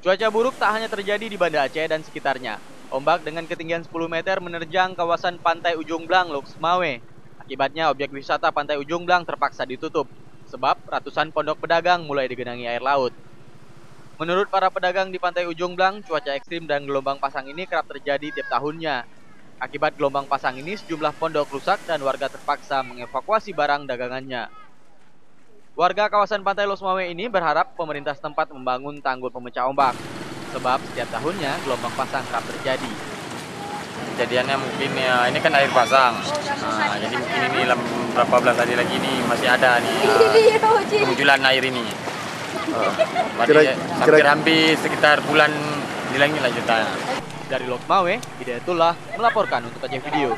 Cuaca buruk tak hanya terjadi di Banda Aceh dan sekitarnya. Ombak dengan ketinggian 10 meter menerjang kawasan pantai Ujung Blang, Lok Sumawe. Akibatnya objek wisata pantai Ujung Blang terpaksa ditutup, sebab ratusan pondok pedagang mulai digenangi air laut. Menurut para pedagang di pantai Ujung Blang, cuaca ekstrim dan gelombang pasang ini kerap terjadi tiap tahunnya. Akibat gelombang pasang ini, sejumlah pondok rusak dan warga terpaksa mengevakuasi barang dagangannya. Warga kawasan Pantai Losmawe ini berharap pemerintah setempat membangun tanggul pemecah ombak, sebab setiap tahunnya gelombang pasang kerap terjadi. Kejadiannya mungkin ya ini kan air pasang, jadi mungkin ini dalam beberapa bulan tadi lagi ini masih ada nih kemunculan air ini. Hampir sekitar bulan ini lagi lanjutannya. Dari Losmawe, Hidayatullah melaporkan untuk Aceh Video.